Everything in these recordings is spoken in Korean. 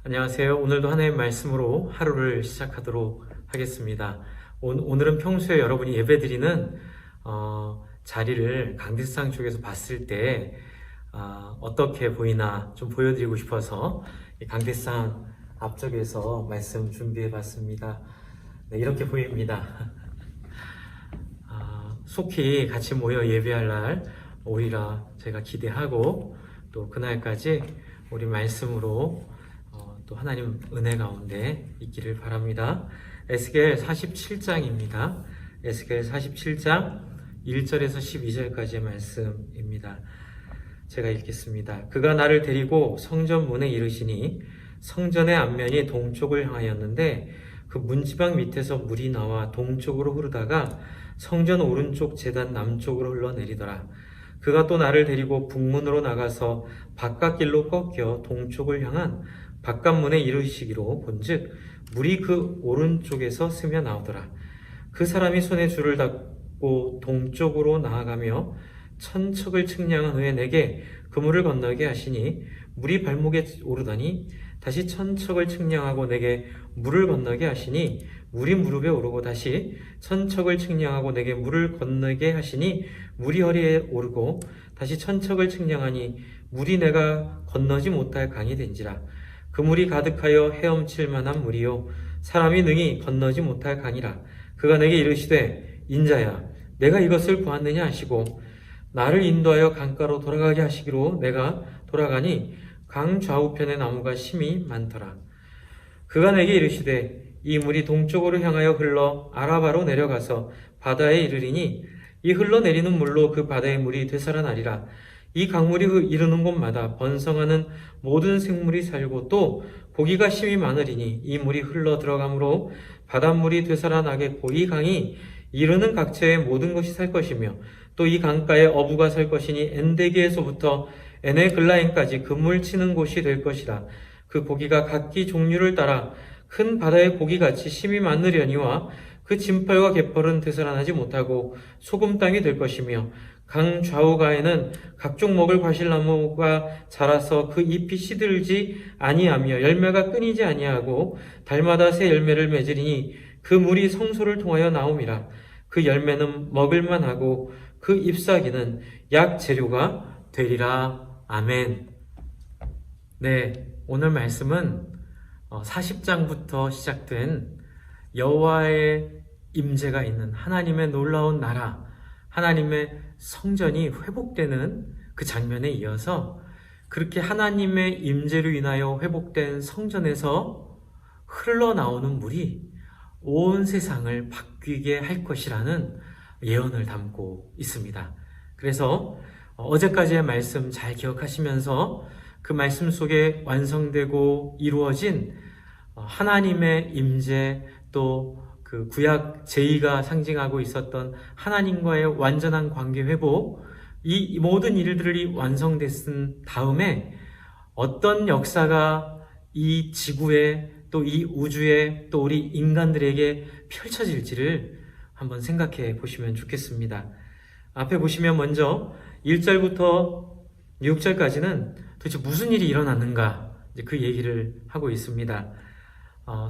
안녕하세요. 오늘도 하나님의 말씀으로 하루를 시작하도록 하겠습니다. 오늘은 평소에 여러분이 예배드리는 자리를 강대상 쪽에서 봤을 때 어떻게 보이나 좀 보여드리고 싶어서 강대상 앞쪽에서 말씀 준비해 봤습니다. 네, 이렇게 보입니다. 속히 같이 모여 예배할 날 오리라 제가 기대하고 또 그날까지 우리 말씀으로 또 하나님 은혜 가운데 있기를 바랍니다. 에스겔 47장입니다. 에스겔 47장 1절에서 12절까지의 말씀입니다. 제가 읽겠습니다. 그가 나를 데리고 성전 문에 이르시니 성전의 앞면이 동쪽을 향하였는데 그 문지방 밑에서 물이 나와 동쪽으로 흐르다가 성전 오른쪽 제단 남쪽으로 흘러내리더라. 그가 또 나를 데리고 북문으로 나가서 바깥길로 꺾여 동쪽을 향한 바깥문에 이르시기로 본즉 물이 그 오른쪽에서 스며 나오더라. 그 사람이 손에 줄을 닫고 동쪽으로 나아가며 천척을 측량한 후에 내게 그 물을 건너게 하시니 물이 발목에 오르더니 다시 천척을 측량하고 내게 물을 건너게 하시니 물이 무릎에 오르고 다시 천척을 측량하고 내게 물을 건너게 하시니 물이 허리에 오르고 다시 천척을 측량하니 물이 내가 건너지 못할 강이 된지라. 그 물이 가득하여 헤엄칠 만한 물이요 사람이 능히 건너지 못할 강이라. 그가 내게 이르시되 인자야 내가 이것을 보았느냐 하시고 나를 인도하여 강가로 돌아가게 하시기로 내가 돌아가니 강 좌우편에 나무가 심이 많더라. 그가 내게 이르시되 이 물이 동쪽으로 향하여 흘러 아라바로 내려가서 바다에 이르리니 이 흘러내리는 물로 그 바다의 물이 되살아나리라. 이 강물이 이르는 곳마다 번성하는 모든 생물이 살고 또 고기가 심이 많으리니 이 물이 흘러 들어가므로 바닷물이 되살아나겠고 이 강이 이르는 각처의 모든 것이 살 것이며 또 이 강가에 어부가 살 것이니 엔데기에서부터 에네글라임까지 그물 치는 곳이 될 것이라. 그 고기가 각기 종류를 따라 큰 바다의 고기같이 심이 많으려니와 그 진펄과 갯벌은 되살아나지 못하고 소금 땅이 될 것이며 강 좌우가에는 각종 먹을 과실나무가 자라서 그 잎이 시들지 아니하며 열매가 끊이지 아니하고 달마다 새 열매를 맺으리니 그 물이 성소를 통하여 나옴이라. 그 열매는 먹을만하고 그 잎사귀는 약 재료가 되리라. 아멘. 네, 오늘 말씀은 40장부터 시작된 여호와의 임재가 있는 하나님의 놀라운 나라, 하나님의 성전이 회복되는 그 장면에 이어서 그렇게 하나님의 임재로 인하여 회복된 성전에서 흘러나오는 물이 온 세상을 바뀌게 할 것이라는 예언을 담고 있습니다. 그래서 어제까지의 말씀 잘 기억하시면서 그 말씀 속에 완성되고 이루어진 하나님의 임재 또 그 구약 제2가 상징하고 있었던 하나님과의 완전한 관계 회복, 이 모든 일들이 완성됐은 다음에 어떤 역사가 이 지구에 또 이 우주에 또 우리 인간들에게 펼쳐질지를 한번 생각해 보시면 좋겠습니다. 앞에 보시면 먼저 1절부터 6절까지는 도대체 무슨 일이 일어났는가 그 얘기를 하고 있습니다.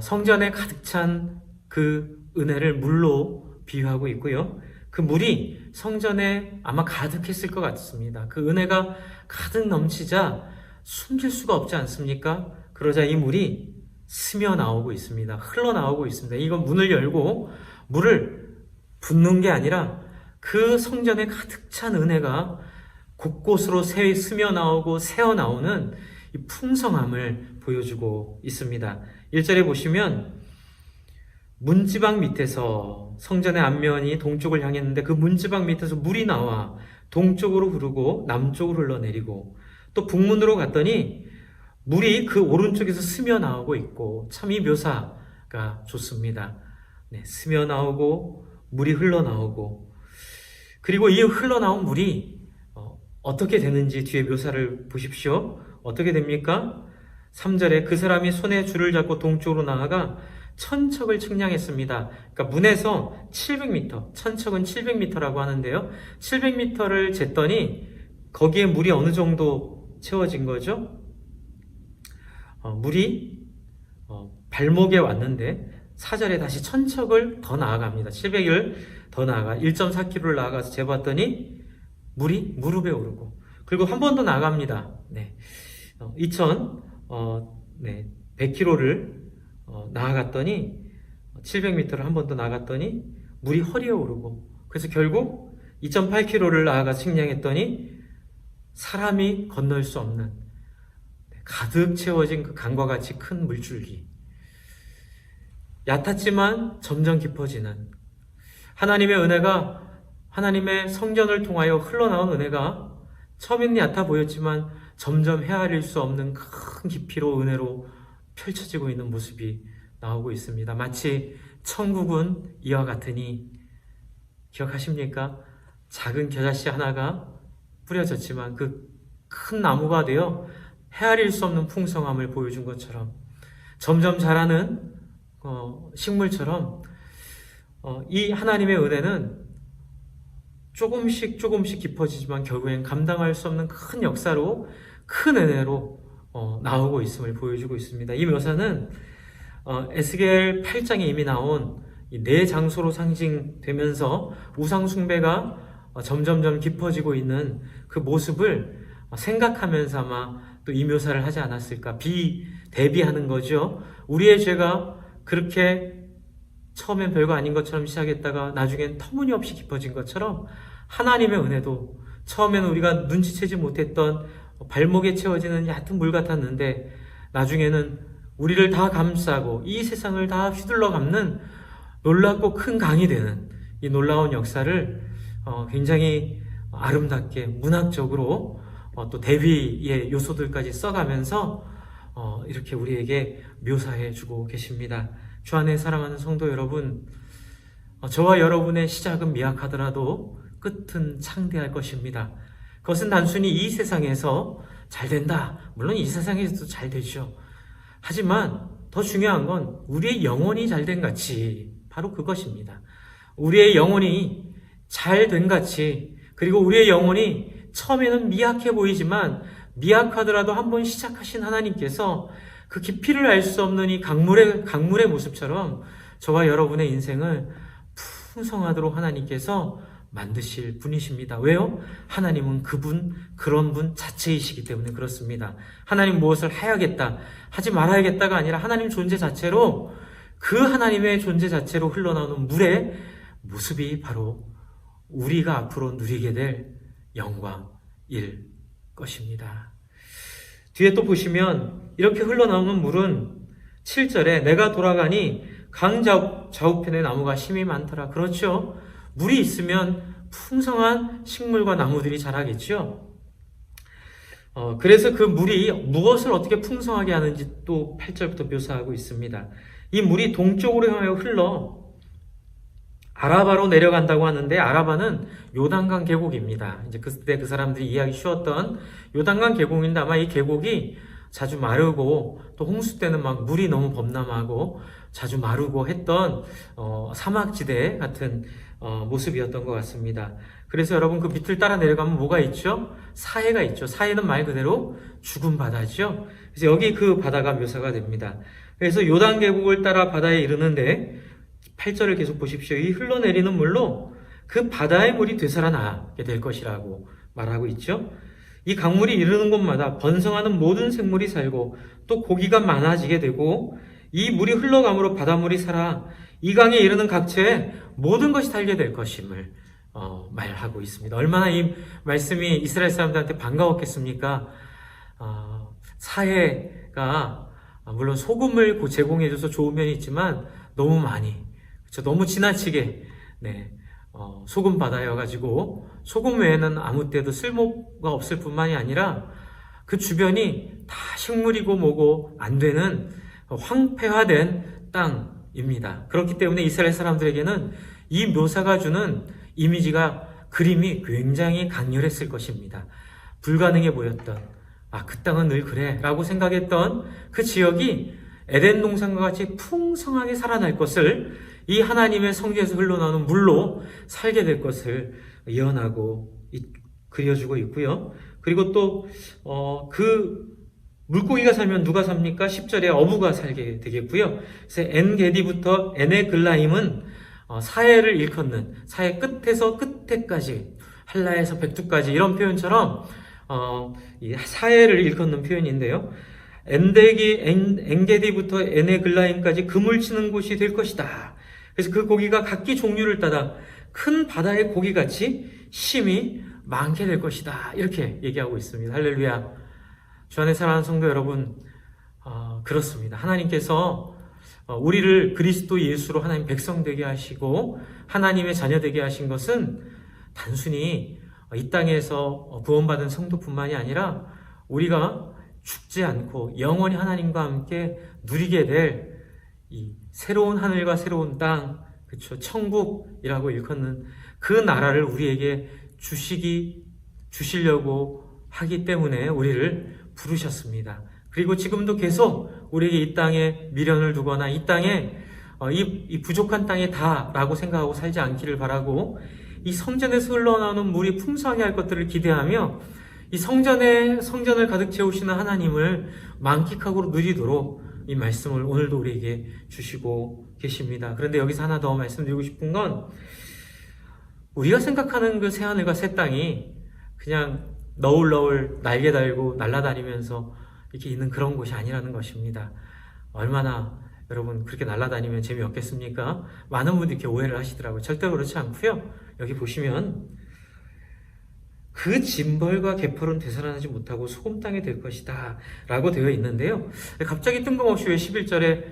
성전에 가득 찬 그 은혜를 물로 비유하고 있고요. 그 물이 성전에 아마 가득했을 것 같습니다. 그 은혜가 가득 넘치자 숨길 수가 없지 않습니까? 그러자 이 물이 스며 나오고 있습니다. 흘러나오고 있습니다. 이건 문을 열고 물을 붓는 게 아니라 그 성전에 가득 찬 은혜가 곳곳으로 스며 나오고 새어 나오는 이 풍성함을 보여주고 있습니다. 1절에 보시면 문지방 밑에서 성전의 앞면이 동쪽을 향했는데 그 문지방 밑에서 물이 나와 동쪽으로 흐르고 남쪽으로 흘러내리고 또 북문으로 갔더니 물이 그 오른쪽에서 스며 나오고 있고 참 이 묘사가 좋습니다. 네, 스며 나오고 물이 흘러나오고 그리고 이 흘러나온 물이 어떻게 되는지 뒤에 묘사를 보십시오. 어떻게 됩니까? 3절에 그 사람이 손에 줄을 잡고 동쪽으로 나아가 천척을 측량했습니다. 그러니까 문에서 700m, 천척은 700m라고 하는데요. 700m를 쟀더니 거기에 물이 어느 정도 채워진 거죠? 물이 발목에 왔는데 4절에 다시 천척을 더 나아갑니다. 700을 더 나아가 1.4km를 나아가서 재봤더니 물이 무릎에 오르고, 그리고 한 번 더 나갑니다. 네. 100km를 나아갔더니 700m를 한 번 더 나갔더니 물이 허리에 오르고, 그래서 결국 2.8km를 나아가 측량했더니 사람이 건널 수 없는 가득 채워진 그 강과 같이 큰 물줄기, 얕았지만 점점 깊어지는 하나님의 은혜가, 하나님의 성전을 통하여 흘러나온 은혜가 처음에는 얕아 보였지만 점점 헤아릴 수 없는 큰 깊이로 은혜로 펼쳐지고 있는 모습이 나오고 있습니다. 마치 천국은 이와 같으니, 기억하십니까? 작은 겨자씨 하나가 뿌려졌지만 그 큰 나무가 되어 헤아릴 수 없는 풍성함을 보여준 것처럼, 점점 자라는 식물처럼 이 하나님의 은혜는 조금씩 깊어지지만 결국엔 감당할 수 없는 큰 역사로, 큰 은혜로 나오고 있음을 보여주고 있습니다. 이 묘사는 에스겔 8장에 이미 나온 이 네 장소로 상징되면서 우상 숭배가 점점점 깊어지고 있는 그 모습을 생각하면서 아마 또 이 묘사를 하지 않았을까, 대비하는 거죠. 우리의 죄가 그렇게 처음엔 별거 아닌 것처럼 시작했다가 나중엔 터무니없이 깊어진 것처럼, 하나님의 은혜도 처음에는 우리가 눈치채지 못했던 발목에 채워지는 얕은 물 같았는데 나중에는 우리를 다 감싸고 이 세상을 다 휘둘러 감는 놀랍고 큰 강이 되는 이 놀라운 역사를 굉장히 아름답게 문학적으로 또 대비의 요소들까지 써가면서 이렇게 우리에게 묘사해 주고 계십니다. 주 안에 사랑하는 성도 여러분, 저와 여러분의 시작은 미약하더라도 끝은 창대할 것입니다. 그것은 단순히 이 세상에서 잘 된다, 물론 이 세상에서도 잘 되죠. 하지만 더 중요한 건 우리의 영혼이 잘된 가치, 바로 그것입니다. 우리의 영혼이 잘된 가치, 그리고 우리의 영혼이 처음에는 미약해 보이지만 미약하더라도 한번 시작하신 하나님께서 그 깊이를 알 수 없는 이 강물의 모습처럼 저와 여러분의 인생을 풍성하도록 하나님께서 만드실 분이십니다. 왜요? 하나님은 그런 분 자체이시기 때문에 그렇습니다. 하나님 무엇을 해야겠다, 하지 말아야겠다가 아니라 하나님 존재 자체로, 그 하나님의 존재 자체로 흘러나오는 물의 모습이 바로 우리가 앞으로 누리게 될 영광일 것입니다. 뒤에 또 보시면 이렇게 흘러나오는 물은 7절에 내가 돌아가니 강 좌우편에 나무가 심이 많더라. 그렇죠? 물이 있으면 풍성한 식물과 나무들이 자라겠죠. 그래서 그 물이 무엇을 어떻게 풍성하게 하는지 또 8절부터 묘사하고 있습니다. 이 물이 동쪽으로 향하여 흘러 아라바로 내려간다고 하는데, 아라바는 요단강 계곡입니다. 이제 그때 그 사람들이 이해하기 쉬웠던 요단강 계곡인데, 아마 이 계곡이 자주 마르고 또 홍수 때는 막 물이 너무 범람하고 자주 마르고 했던 사막지대 같은 모습이었던 것 같습니다. 그래서 여러분 그 밑을 따라 내려가면 뭐가 있죠? 사해가 있죠. 사해는 말 그대로 죽은 바다죠. 그래서 여기 그 바다가 묘사가 됩니다. 그래서 요단 계곡을 따라 바다에 이르는데 8절을 계속 보십시오. 이 흘러내리는 물로 그 바다의 물이 되살아나게 될 것이라고 말하고 있죠. 이 강물이 이르는 곳마다 번성하는 모든 생물이 살고 또 고기가 많아지게 되고, 이 물이 흘러감으로 바닷물이 살아 이 강에 이르는 각처에 모든 것이 살게 될 것임을 말하고 있습니다. 얼마나 이 말씀이 이스라엘 사람들한테 반가웠겠습니까? 사해가 물론 소금을 제공해줘서 좋은 면이 있지만 너무 많이, 그렇죠? 너무 지나치게 소금 바다여가지고 소금 외에는 아무 때도 쓸모가 없을 뿐만이 아니라 그 주변이 다 식물이고 뭐고 안 되는 황폐화된 땅입니다. 그렇기 때문에 이스라엘 사람들에게는 이 묘사가 주는 이미지가, 그림이 굉장히 강렬했을 것입니다. 불가능해 보였던, 그 땅은 늘 그래 라고 생각했던 그 지역이 에덴 동산과 같이 풍성하게 살아날 것을, 이 하나님의 성전에서 흘러나오는 물로 살게 될 것을 예언하고 그려주고 있고요. 그리고 또 그 물고기가 살면 누가 삽니까? 10절에 어부가 살게 되겠고요. 그래서 엔게디부터 에네글라임은 사해를 일컫는, 사해 끝에서 끝에까지, 한라에서 백두까지 이런 표현처럼 이 사해를 일컫는 표현인데요. 엔게디부터 에네글라임까지 그물 치는 곳이 될 것이다. 그래서 그 고기가 각기 종류를 따라 큰 바다의 고기같이 심이 많게 될 것이다. 이렇게 얘기하고 있습니다. 할렐루야. 주 안에 사랑하는 성도 여러분, 그렇습니다. 하나님께서 우리를 그리스도 예수로 하나님 백성 되게 하시고 하나님의 자녀 되게 하신 것은 단순히 이 땅에서 구원받은 성도뿐만이 아니라 우리가 죽지 않고 영원히 하나님과 함께 누리게 될 이 새로운 하늘과 새로운 땅, 그렇죠? 천국이라고 일컫는 그 나라를 우리에게 주시려고 하기 때문에 우리를 부르셨습니다. 그리고 지금도 계속 우리에게 이 땅에 미련을 두거나 이 땅에 이 부족한 땅에 다라고 생각하고 살지 않기를 바라고, 이 성전에서 흘러나오는 물이 풍성하게 할 것들을 기대하며 이 성전을 가득 채우시는 하나님을 만끽하고 누리도록 이 말씀을 오늘도 우리에게 주시고 계십니다. 그런데 여기서 하나 더 말씀드리고 싶은 건, 우리가 생각하는 그 새하늘과 새 땅이 그냥 너울너울 날개 달고 날아다니면서 이렇게 있는 그런 곳이 아니라는 것입니다. 얼마나 여러분 그렇게 날아다니면 재미없겠습니까? 많은 분들이 이렇게 오해를 하시더라고요. 절대로 그렇지 않고요. 여기 보시면 그 짐벌과 개펄은 되살아나지 못하고 소금 땅이 될 것이다 라고 되어 있는데요. 갑자기 뜬금없이 왜 11절에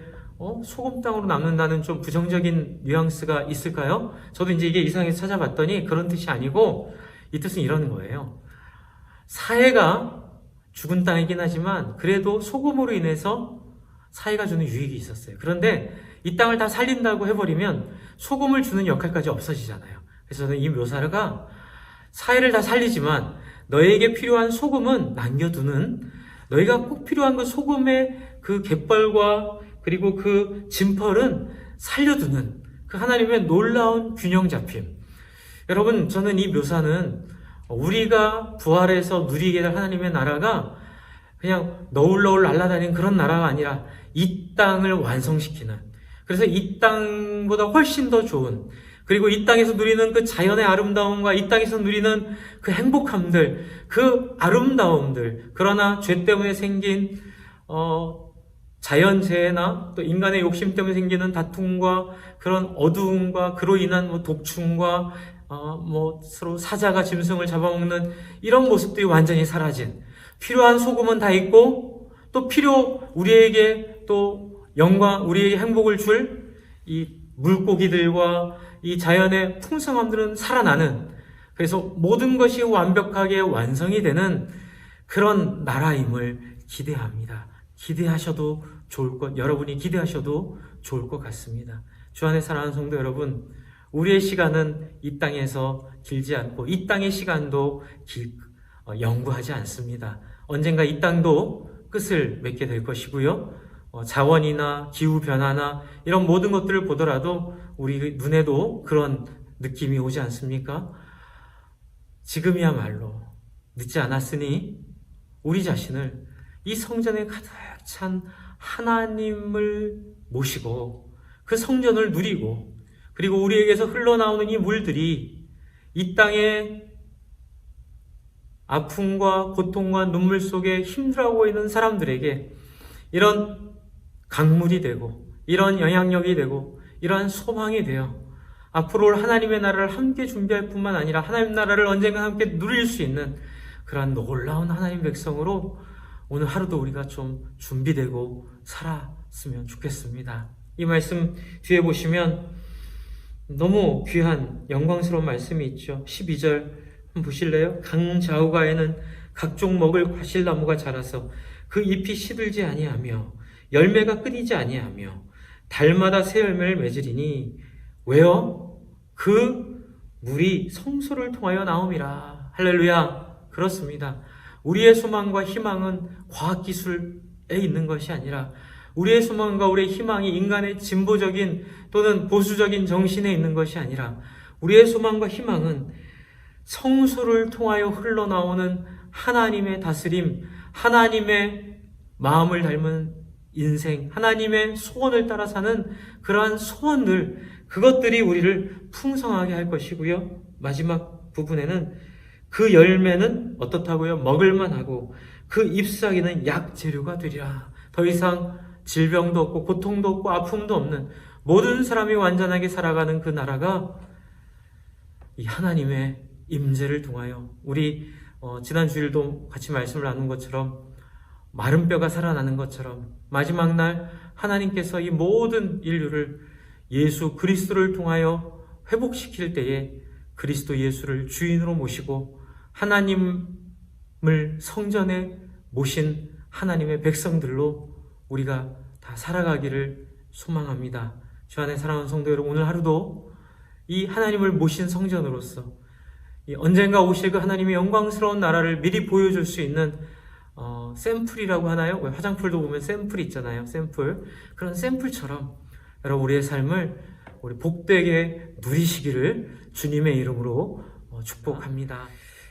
소금 땅으로 남는다는 좀 부정적인 뉘앙스가 있을까요? 저도 이제 이게 이상해서 찾아봤더니 그런 뜻이 아니고, 이 뜻은 이런 거예요. 사해가 죽은 땅이긴 하지만 그래도 소금으로 인해서 사해가 주는 유익이 있었어요. 그런데 이 땅을 다 살린다고 해버리면 소금을 주는 역할까지 없어지잖아요. 그래서 저는 이 묘사가 사해를 다 살리지만 너에게 필요한 소금은 남겨두는, 너희가 꼭 필요한 그 소금의 그 갯벌과 그리고 그 진펄은 살려두는 그 하나님의 놀라운 균형 잡힘. 여러분, 저는 이 묘사는 우리가 부활해서 누리게 될 하나님의 나라가 그냥 너울너울 날아다니는 그런 나라가 아니라 이 땅을 완성시키는, 그래서 이 땅보다 훨씬 더 좋은, 그리고 이 땅에서 누리는 그 자연의 아름다움과 이 땅에서 누리는 그 행복함들, 그 아름다움들, 그러나 죄 때문에 생긴 자연재해나 또 인간의 욕심 때문에 생기는 다툼과 그런 어두움과 그로 인한 독충과 서로 사자가 짐승을 잡아먹는 이런 모습들이 완전히 사라진, 필요한 소금은 다 있고 또 우리에게 또 영광, 우리에게 행복을 줄 이 물고기들과 이 자연의 풍성함들은 살아나는, 그래서 모든 것이 완벽하게 완성이 되는 그런 나라임을 기대합니다. 기대하셔도 여러분이 기대하셔도 좋을 것 같습니다. 주 안에 사랑하는 성도 여러분, 우리의 시간은 이 땅에서 길지 않고 이 땅의 시간도 영구하지 않습니다. 언젠가 이 땅도 끝을 맺게 될 것이고요. 자원이나 기후변화나 이런 모든 것들을 보더라도 우리 눈에도 그런 느낌이 오지 않습니까? 지금이야말로 늦지 않았으니 우리 자신을 이 성전에 가득 찬 하나님을 모시고 그 성전을 누리고, 그리고 우리에게서 흘러나오는 이 물들이 이 땅의 아픔과 고통과 눈물 속에 힘들어하고 있는 사람들에게 이런 강물이 되고, 이런 영향력이 되고, 이러한 소망이 되어 앞으로 올 하나님의 나라를 함께 준비할 뿐만 아니라 하나님 나라를 언젠가 함께 누릴 수 있는 그러한 놀라운 하나님 백성으로 오늘 하루도 우리가 좀 준비되고 살았으면 좋겠습니다. 이 말씀 뒤에 보시면 너무 귀한 영광스러운 말씀이 있죠. 12절 한번 보실래요? 강 좌우가에는 각종 먹을 과실나무가 자라서 그 잎이 시들지 아니하며 열매가 끊이지 아니하며 달마다 새 열매를 맺으리니, 왜요? 그 물이 성소를 통하여 나옴이라. 할렐루야. 그렇습니다. 우리의 소망과 희망은 과학기술에 있는 것이 아니라, 우리의 소망과 우리의 희망이 인간의 진보적인 또는 보수적인 정신에 있는 것이 아니라, 우리의 소망과 희망은 성소를 통하여 흘러나오는 하나님의 다스림, 하나님의 마음을 닮은 인생, 하나님의 소원을 따라 사는 그러한 소원들, 그것들이 우리를 풍성하게 할 것이고요. 마지막 부분에는 그 열매는 어떻다고요? 먹을만 하고 그 잎사귀는 약재료가 되리라. 더 이상 질병도 없고 고통도 없고 아픔도 없는 모든 사람이 완전하게 살아가는 그 나라가 이 하나님의 임재를 통하여 우리 지난 주일도 같이 말씀을 나눈 것처럼 마른 뼈가 살아나는 것처럼 마지막 날 하나님께서 이 모든 인류를 예수 그리스도를 통하여 회복시킬 때에 그리스도 예수를 주인으로 모시고 하나님을 성전에 모신 하나님의 백성들로 우리가 다 살아가기를 소망합니다. 주 안에 사랑하는 성도 여러분, 오늘 하루도 이 하나님을 모신 성전으로서 언젠가 오실 그 하나님의 영광스러운 나라를 미리 보여줄 수 있는 샘플이라고 하나요? 화장품도 보면 샘플이 있잖아요. 샘플. 그런 샘플처럼 여러분 우리의 삶을 우리 복되게 누리시기를 주님의 이름으로 축복합니다.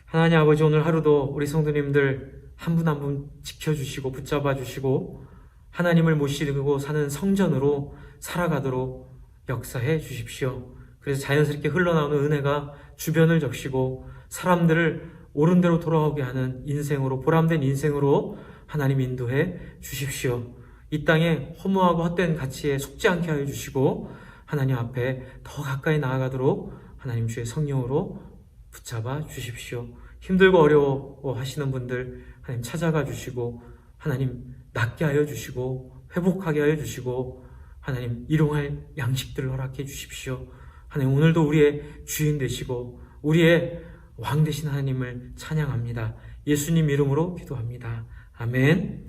하나님 아버지, 오늘 하루도 우리 성도님들 한 분 한 분 지켜주시고 붙잡아 주시고 하나님을 모시고 사는 성전으로 살아가도록 역사해 주십시오. 그래서 자연스럽게 흘러나오는 은혜가 주변을 적시고 사람들을 옳은 대로 돌아오게 하는 인생으로, 보람된 인생으로 하나님 인도해 주십시오. 이 땅에 허무하고 헛된 가치에 속지 않게 하여 주시고 하나님 앞에 더 가까이 나아가도록 하나님 주의 성령으로 붙잡아 주십시오. 힘들고 어려워 하시는 분들 하나님 찾아가 주시고 하나님 낫게 하여 주시고 회복하게 하여 주시고 하나님 일용할 양식들을 허락해 주십시오. 하나님 오늘도 우리의 주인 되시고 우리의 왕 되신 하나님을 찬양합니다. 예수님 이름으로 기도합니다. 아멘.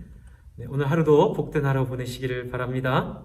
네, 오늘 하루도 복된 하루 보내시기를 바랍니다.